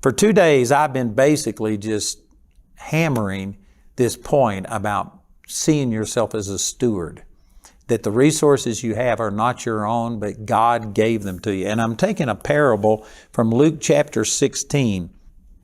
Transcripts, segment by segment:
For 2 days, I've been basically just hammering this point about seeing yourself as a steward, that the resources you have are not your own, but God gave them to you. And I'm taking a parable from Luke chapter 16.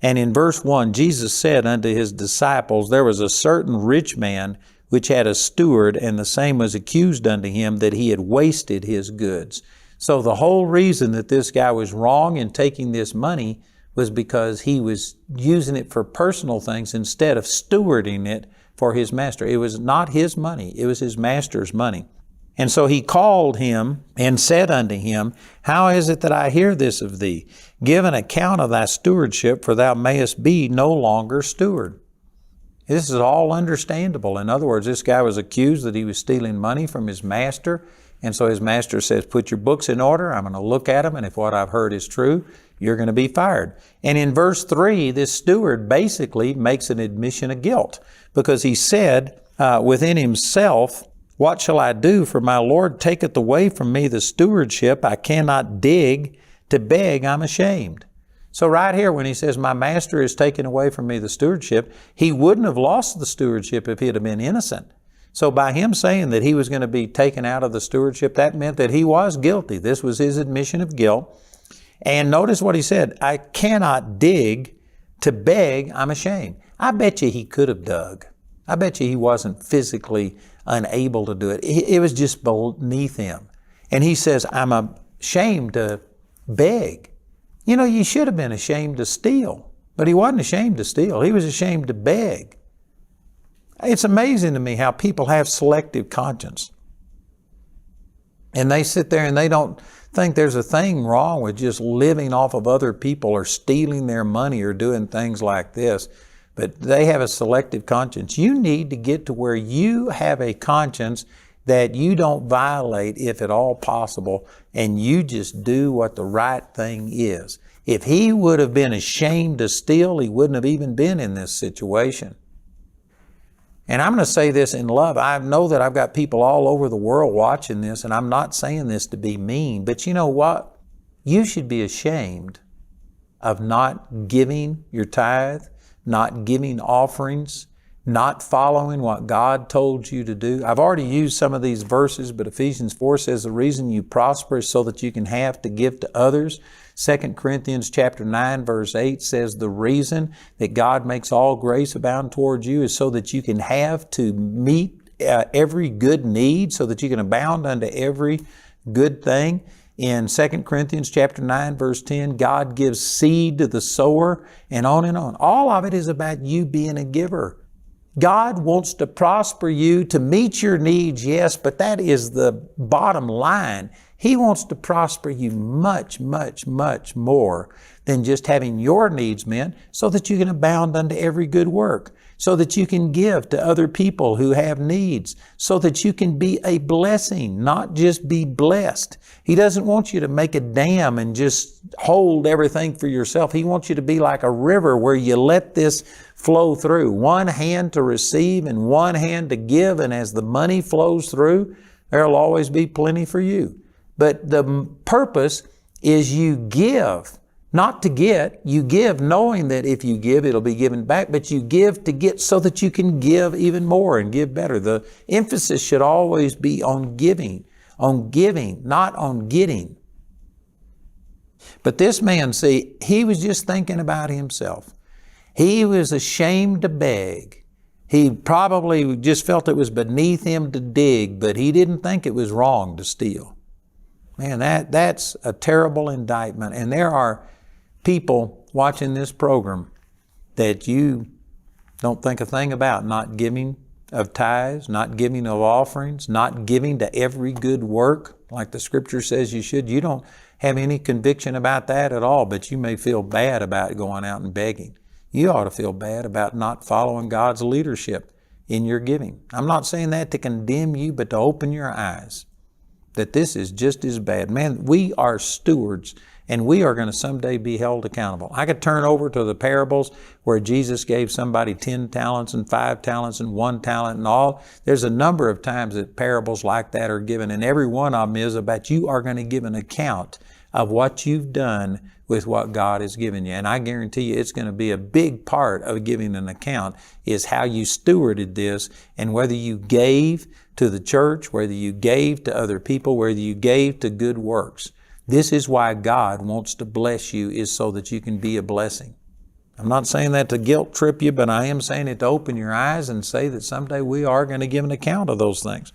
And in verse 1, Jesus said unto his disciples, there was a certain rich man which had a steward, and the same was accused unto him that he had wasted his goods. So the whole reason that this guy was wrong in taking this money was because he was using it for personal things instead of stewarding it for his master. It was not his money, it was his master's money. And so he called him and said unto him, how is it that I hear this of thee? Give an account of thy stewardship, for thou mayest be no longer steward. This is all understandable. In other words, this guy was accused that he was stealing money from his master. And so his master says, put your books in order. I'm going to look at them. And if what I've heard is true, you're going to be fired. And in verse 3, this steward basically makes an admission of guilt, because he said within himself, what shall I do? For my Lord taketh away from me the stewardship. I cannot dig. To beg, I'm ashamed. So right here, when he says, my master is taking away from me the stewardship, he wouldn't have lost the stewardship if he'd have been innocent. So by him saying that he was going to be taken out of the stewardship, that meant that he was guilty. This was his admission of guilt. And notice what he said, I cannot dig. To beg, I'm ashamed. I bet you he could have dug. I bet you he wasn't physically unable to do it. It was just beneath him. And he says, I'm ashamed to beg. You know, you should have been ashamed to steal, but he wasn't ashamed to steal. He was ashamed to beg. It's amazing to me how people have selective conscience. And they sit there and they don't think there's a thing wrong with just living off of other people or stealing their money or doing things like this. But they have a selective conscience. You need to get to where you have a conscience that you don't violate if at all possible, and you just do what the right thing is. If he would have been ashamed to steal, he wouldn't have even been in this situation. And I'm going to say this in love. I know that I've got people all over the world watching this, and I'm not saying this to be mean, but you know what? You should be ashamed of not giving your tithe, not giving offerings, not following what God told you to do. I've already used some of these verses, but Ephesians 4 says the reason you prosper is so that you can have to give to others. 2 Corinthians chapter 9 verse 8 says the reason that God makes all grace abound towards you is so that you can have to meet every good need, so that you can abound unto every good thing. In 2 Corinthians chapter 9 verse 10, God gives seed to the sower, and on and on. All of it is about you being a giver. God wants to prosper you to meet your needs, yes, but that is the bottom line. He wants to prosper you much, much, much more than just having your needs met, so that you can abound unto every good work, so that you can give to other people who have needs, so that you can be a blessing, not just be blessed. He doesn't want you to make a dam and just hold everything for yourself. He wants you to be like a river where you let this flow through. One hand to receive and one hand to give, and as the money flows through, there'll always be plenty for you. But the purpose is you give, not to get. You give knowing that if you give, it'll be given back, but you give to get so that you can give even more and give better. The emphasis should always be on giving, not on getting. But this man, see, he was just thinking about himself. He was ashamed to beg. He probably just felt it was beneath him to dig, but he didn't think it was wrong to steal. Man, that's a terrible indictment. And there are people watching this program that you don't think a thing about not giving of tithes, not giving of offerings, not giving to every good work, like the Scripture says you should. You don't have any conviction about that at all, but you may feel bad about going out and begging. You ought to feel bad about not following God's leadership in your giving. I'm not saying that to condemn you, but to open your eyes that this is just as bad. Man, we are stewards, and we are going to someday be held accountable. I could turn over to the parables where Jesus gave somebody 10 talents and 5 talents and 1 talent and all. There's a number of times that parables like that are given, and every one of them is about you are going to give an account of what you've done with what God has given you. And I guarantee you it's going to be a big part of giving an account is how you stewarded this and whether you gave to the church, whether you gave to other people, whether you gave to good works. This is why God wants to bless you, is so that you can be a blessing. I'm not saying that to guilt trip you, but I am saying it to open your eyes and say that someday we are going to give an account of those things.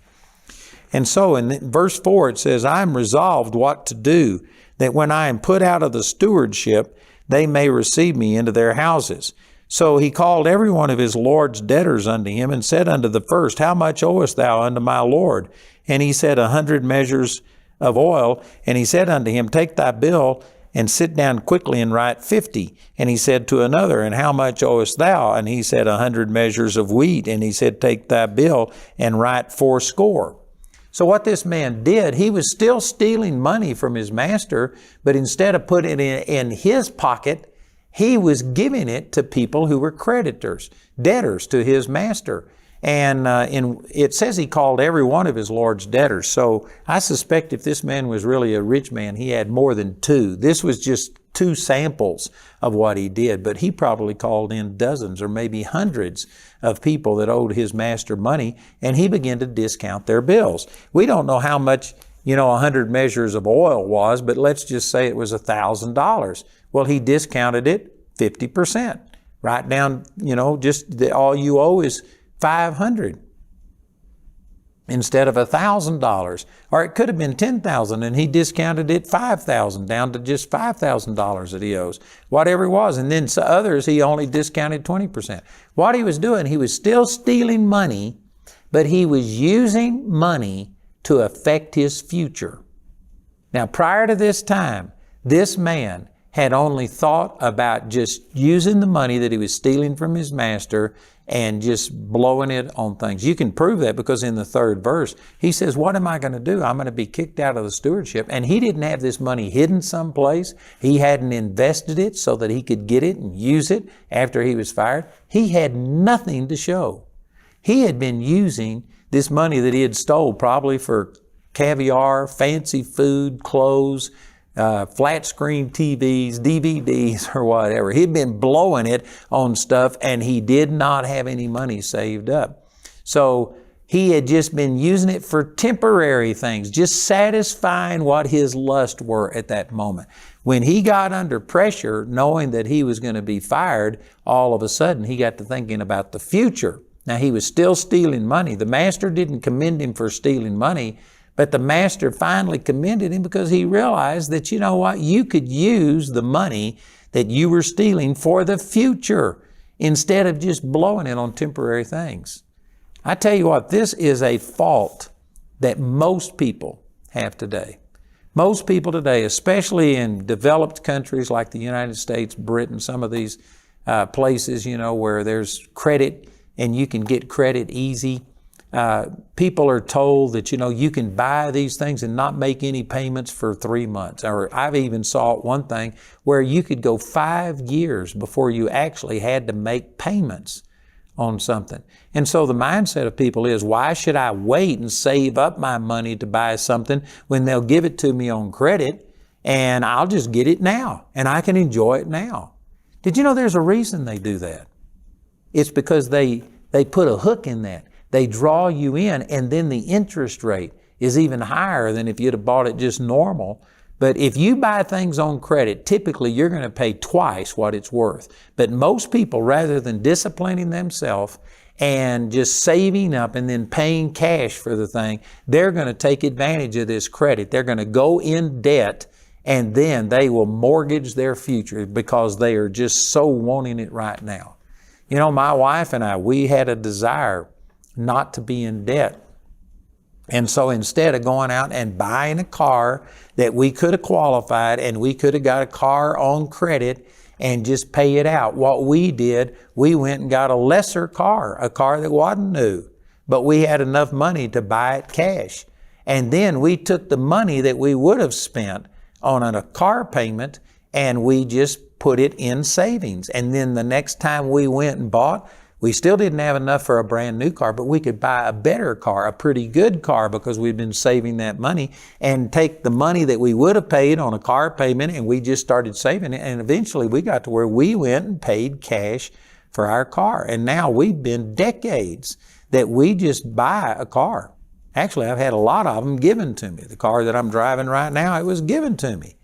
And so in verse 4 it says, I am resolved what to do, that when I am put out of the stewardship, they may receive me into their houses. So he called every one of his Lord's debtors unto him, and said unto the first, How much owest thou unto my Lord? And he said, 100 measures of oil. And he said unto him, Take thy bill, and sit down quickly and write 50. And he said to another, And how much owest thou? And he said, 100 measures of wheat. And he said, Take thy bill, and write 80. So what this man did, he was still stealing money from his master, but instead of putting it in his pocket, he was giving it to people who were creditors, debtors to his master. And it says he called every one of his Lord's debtors. So I suspect if this man was really a rich man, he had more than two. This was just two samples of what he did, but he probably called in dozens or maybe hundreds of people that owed his master money, and he began to discount their bills. We don't know how much, 100 measures of oil was, but let's just say it was $1,000. Well, he discounted it 50%. Right down, all you owe is $500 instead of $1,000. Or it could have been $10,000 and he discounted it $5,000 down to just $5,000 that he owes, whatever it was. And then others, he only discounted 20%. What he was doing, he was still stealing money, but he was using money to affect his future. Now, prior to this time, this man had only thought about just using the money that he was stealing from his master and just blowing it on things. You can prove that because in the 3rd verse, he says, what am I going to do? I'm going to be kicked out of the stewardship. And he didn't have this money hidden someplace. He hadn't invested it so that he could get it and use it after he was fired. He had nothing to show. He had been using this money that he had stole probably for caviar, fancy food, clothes, flat screen TVs, DVDs, or whatever. He'd been blowing it on stuff and he did not have any money saved up. So he had just been using it for temporary things, just satisfying what his lusts were at that moment. When he got under pressure, knowing that he was going to be fired, all of a sudden he got to thinking about the future. Now he was still stealing money. The master didn't commend him for stealing money, but the master finally commended him because he realized that, you could use the money that you were stealing for the future instead of just blowing it on temporary things. I tell you what, this is a fault that most people have today. Most people today, especially in developed countries like the United States, Britain, some of these places, where there's credit and you can get credit easy. People are told that, you can buy these things and not make any payments for 3 months. Or I've even saw one thing where you could go 5 years before you actually had to make payments on something. And so the mindset of people is, why should I wait and save up my money to buy something when they'll give it to me on credit and I'll just get it now and I can enjoy it now? Did you know there's a reason they do that? It's because they put a hook in that. They draw you in, and then the interest rate is even higher than if you'd have bought it just normal. But if you buy things on credit, typically you're going to pay twice what it's worth. But most people, rather than disciplining themselves and just saving up and then paying cash for the thing, they're going to take advantage of this credit. They're going to go in debt, and then they will mortgage their future because they are just so wanting it right now. My wife and I, we had a desire not to be in debt. And so instead of going out and buying a car that we could have qualified and we could have got a car on credit and just pay it out, what we did, we went and got a lesser car, a car that wasn't new, but we had enough money to buy it cash. And then we took the money that we would have spent on a car payment and we just put it in savings. And then the next time we went and bought, We still didn't have enough for a brand new car, but we could buy a better car, a pretty good car, because we'd been saving that money, and take the money that we would have paid on a car payment, and we just started saving it. And eventually we got to where we went and paid cash for our car. And now we've been decades that we just buy a car. Actually, I've had a lot of them given to me. The car that I'm driving right now, it was given to me.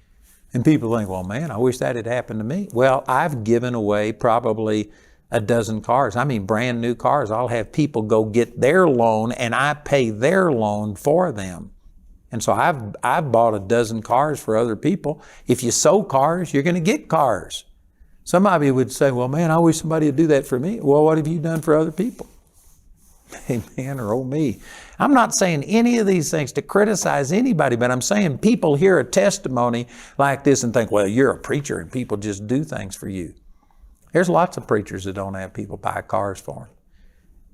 And people think, well, man, I wish that had happened to me. Well, I've given away probably a dozen cars. I mean, brand new cars. I'll have people go get their loan and I pay their loan for them. And so I've bought a dozen cars for other people. If you sow cars, you're going to get cars. Somebody would say, well, man, I wish somebody would do that for me. Well, what have you done for other people? Amen, or oh me. I'm not saying any of these things to criticize anybody, but I'm saying people hear a testimony like this and think, well, you're a preacher and people just do things for you. There's lots of preachers that don't have people buy cars for them.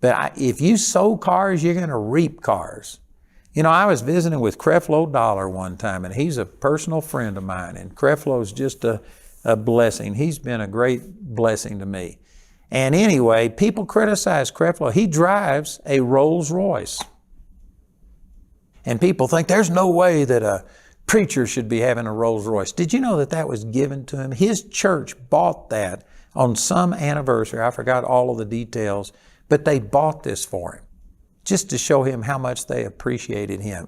But if you sow cars, you're going to reap cars. You know, I was visiting with Creflo Dollar one time, and he's a personal friend of mine, and Creflo's just a blessing. He's been a great blessing to me. And anyway, people criticize Creflo. He drives a Rolls Royce. And people think there's no way that a preacher should be having a Rolls Royce. Did you know that that was given to him? His church bought that on some anniversary. I forgot all of the details, but they bought this for him just to show him how much they appreciated him.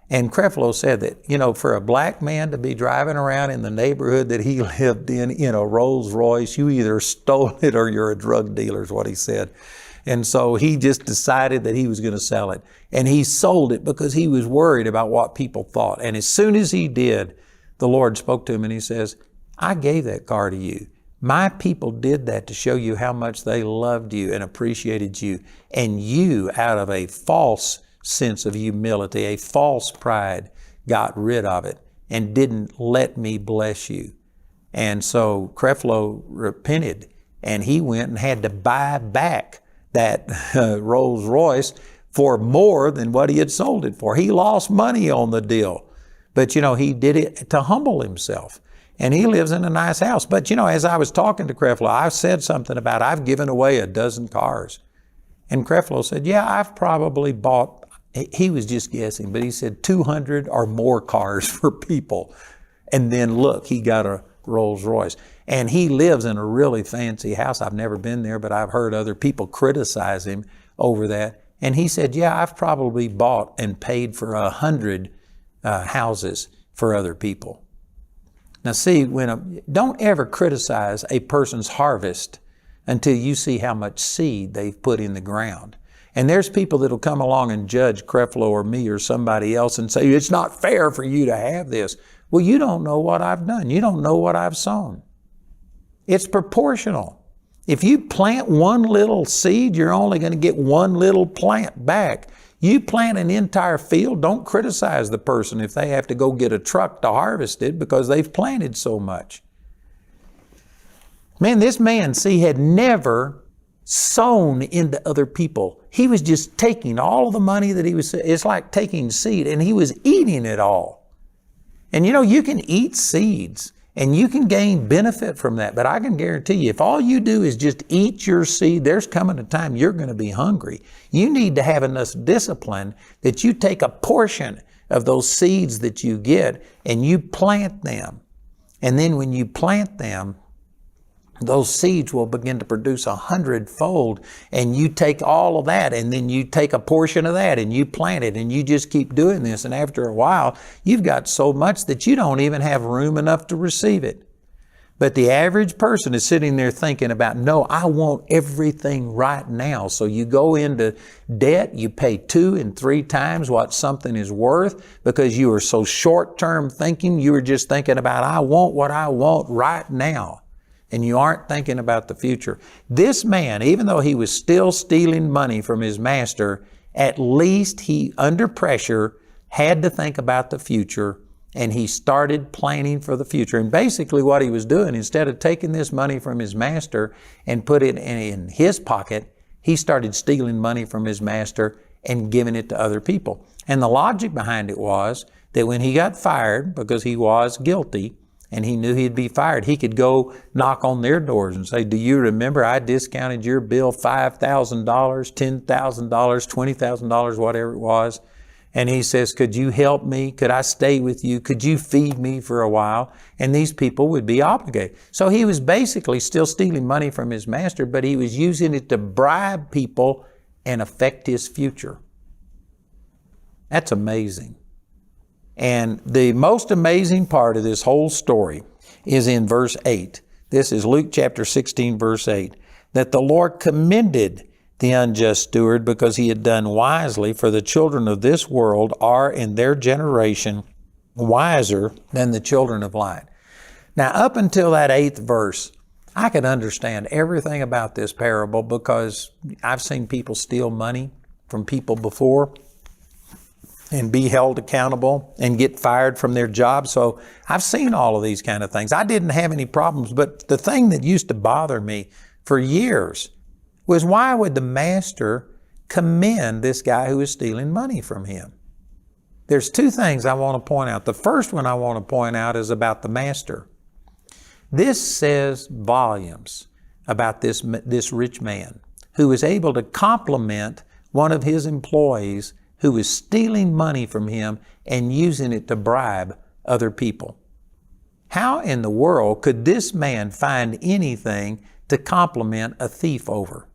And Creflo said that, you know, for a black man to be driving around in the neighborhood that he lived in a Rolls Royce, you either stole it or you're a drug dealer, is what he said. And so he just decided that he was going to sell it. And he sold it because he was worried about what people thought. And as soon as he did, the Lord spoke to him and he says, I gave that car to you. My people did that to show you how much they loved you and appreciated you. And you, out of a false sense of humility, a false pride, got rid of it and didn't let me bless you. And so Creflo repented and he went and had to buy back that Rolls Royce for more than what he had sold it for. He lost money on the deal. But you know, he did it to humble himself. And he lives in a nice house. But you know, as I was talking to Creflo, I said something about, I've given away a dozen cars. And Creflo said, yeah, I've probably bought, he was just guessing, but he said 200 or more cars for people. And then look, he got a Rolls Royce. And he lives in a really fancy house. I've never been there, but I've heard other people criticize him over that. And he said, yeah, I've probably bought and paid for 100 houses for other people. Now see, don't ever criticize a person's harvest until you see how much seed they've put in the ground. And there's people that'll come along and judge Creflo or me or somebody else and say, it's not fair for you to have this. Well, you don't know what I've done. You don't know what I've sown. It's proportional. If you plant one little seed, you're only going to get one little plant back. You plant an entire field, don't criticize the person if they have to go get a truck to harvest it because they've planted so much. Man, this man, see, had never sown into other people. He was just taking all the money that he was, it's like taking seed, and he was eating it all. And you know, you can eat seeds and you can gain benefit from that, but I can guarantee you, if all you do is just eat your seed, there's coming a time you're going to be hungry. You need to have enough discipline that you take a portion of those seeds that you get and you plant them. And then when you plant them, those seeds will begin to produce 100-fold, and you take all of that and then you take a portion of that and you plant it and you just keep doing this, and after a while you've got so much that you don't even have room enough to receive it. But the average person is sitting there thinking about, no, I want everything right now. So you go into debt, you pay 2 and 3 times what something is worth because you are so short-term thinking. You are just thinking about, I want what I want right now. And you aren't thinking about the future. This man, even though he was still stealing money from his master, at least he, under pressure, had to think about the future, and he started planning for the future. And basically what he was doing, instead of taking this money from his master and put it in his pocket, he started stealing money from his master and giving it to other people. And the logic behind it was that when he got fired, because he was guilty, and he knew he'd be fired. He could go knock on their doors and say, do you remember I discounted your bill $5,000, $10,000, $20,000, whatever it was? And he says, could you help me? Could I stay with you? Could you feed me for a while? And these people would be obligated. So he was basically still stealing money from his master, but he was using it to bribe people and affect his future. That's amazing. And the most amazing part of this whole story is in verse 8. This is Luke chapter 16, verse 8. That the Lord commended the unjust steward because he had done wisely, for the children of this world are in their generation wiser than the children of light. Now, up until that 8th verse, I could understand everything about this parable because I've seen people steal money from people before and be held accountable and get fired from their job. So I've seen all of these kind of things. I didn't have any problems, but the thing that used to bother me for years was, why would the master commend this guy who was stealing money from him? There's two things I want to point out. The first one I want to point out is about the master. This says volumes about this rich man who was able to compliment one of his employees who was stealing money from him and using it to bribe other people. How in the world could this man find anything to compliment a thief over?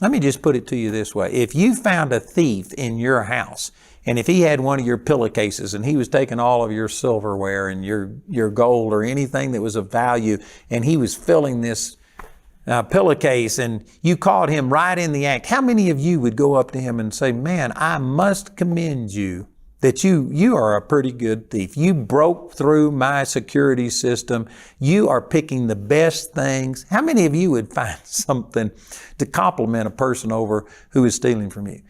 Let me just put it to you this way. If you found a thief in your house, and if he had one of your pillowcases and he was taking all of your silverware and your gold or anything that was of value, and he was filling this pillowcase, and you caught him right in the act, how many of you would go up to him and say, man, I must commend you that you are a pretty good thief. You broke through my security system. You are picking the best things. How many of you would find something to compliment a person over who is stealing from you?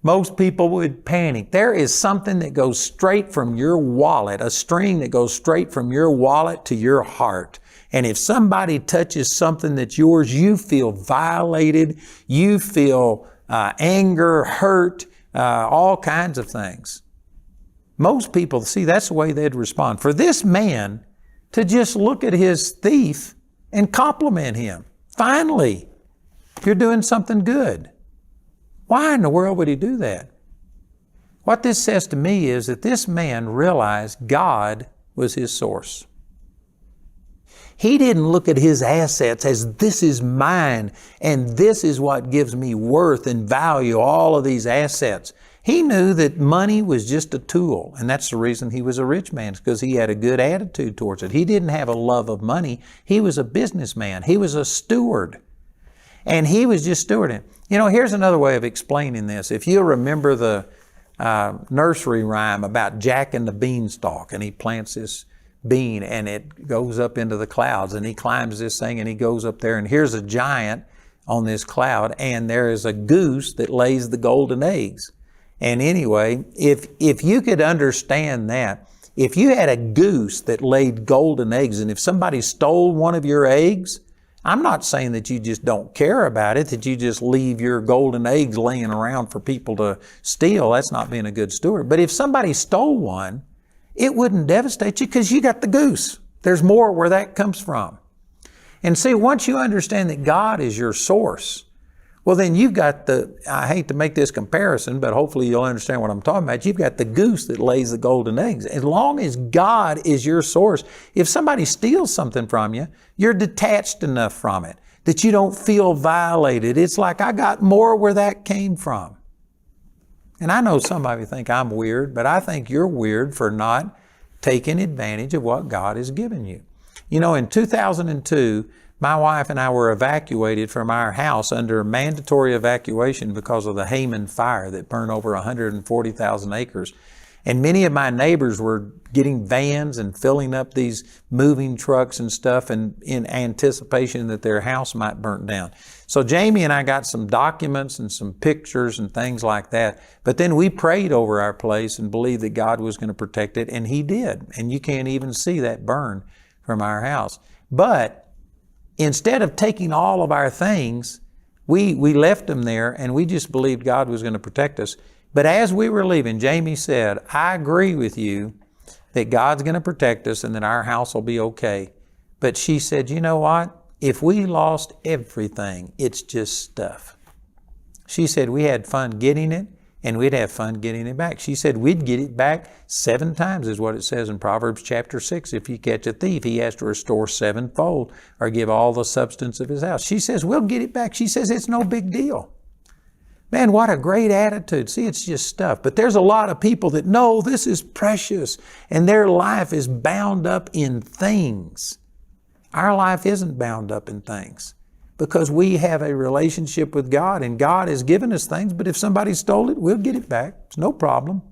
Most people would panic. There is something that goes straight from your wallet, a string that goes straight from your wallet to your heart. And if somebody touches something that's yours, you feel violated, you feel anger, hurt, all kinds of things. Most people, see, that's the way they'd respond. For this man to just look at his thief and compliment him. Finally, you're doing something good. Why in the world would he do that? What this says to me is that this man realized God was his source. He didn't look at his assets as, this is mine and this is what gives me worth and value, all of these assets. He knew that money was just a tool, and that's the reason he was a rich man, because he had a good attitude towards it. He didn't have a love of money. He was a businessman. He was a steward, and he was just stewarding. You know, here's another way of explaining this. If you remember the nursery rhyme about Jack and the Beanstalk, and he plants this bean and it goes up into the clouds, and he climbs this thing and he goes up there, and here's a giant on this cloud, and there is a goose that lays the golden eggs. And anyway, if you could understand that, if you had a goose that laid golden eggs, and if somebody stole one of your eggs, I'm not saying that you just don't care about it, that you just leave your golden eggs laying around for people to steal. That's not being a good steward. But if somebody stole one, it wouldn't devastate you because you got the goose. There's more where that comes from. And see, once you understand that God is your source, well, then you've got I hate to make this comparison, but hopefully you'll understand what I'm talking about. You've got the goose that lays the golden eggs. As long as God is your source, if somebody steals something from you, you're detached enough from it that you don't feel violated. It's like, I got more where that came from. And I know some of you think I'm weird, but I think you're weird for not taking advantage of what God has given you. You know, in 2002, my wife and I were evacuated from our house under mandatory evacuation because of the Haman fire that burned over 140,000 acres. And many of my neighbors were getting vans and filling up these moving trucks and stuff in anticipation that their house might burn down. So Jamie and I got some documents and some pictures and things like that. But then we prayed over our place and believed that God was going to protect it, and He did. And you can't even see that burn from our house. But instead of taking all of our things, we left them there, and we just believed God was going to protect us. But as we were leaving, Jamie said, I agree with you that God's going to protect us and that our house will be okay. But she said, you know what? If we lost everything, it's just stuff. She said we had fun getting it and we'd have fun getting it back. She said we'd get it back 7 times is what it says in Proverbs chapter 6. If you catch a thief, he has to restore 7-fold or give all the substance of his house. She says we'll get it back. She says it's no big deal. Man, what a great attitude. See, it's just stuff. But there's a lot of people that know this is precious and their life is bound up in things. Our life isn't bound up in things because we have a relationship with God and God has given us things, but if somebody stole it, we'll get it back. It's no problem.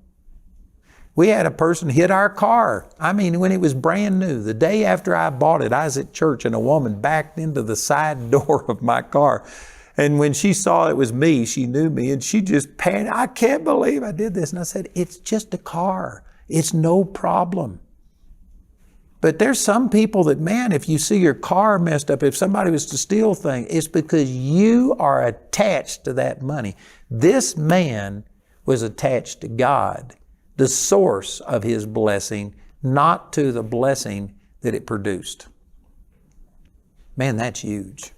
We had a person hit our car. I mean, when it was brand new, the day after I bought it, I was at church and a woman backed into the side door of my car. And when she saw it was me, she knew me and she just panicked. I can't believe I did this. And I said, it's just a car. It's no problem. But there's some people that, man, if you see your car messed up, if somebody was to steal things, it's because you are attached to that money. This man was attached to God, the source of his blessing, not to the blessing that it produced. Man, that's huge.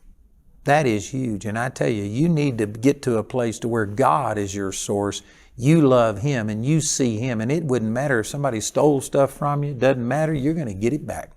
That is huge. And I tell you, you need to get to a place to where God is your source. You love Him and you see Him. And it wouldn't matter if somebody stole stuff from you. It doesn't matter. You're going to get it back.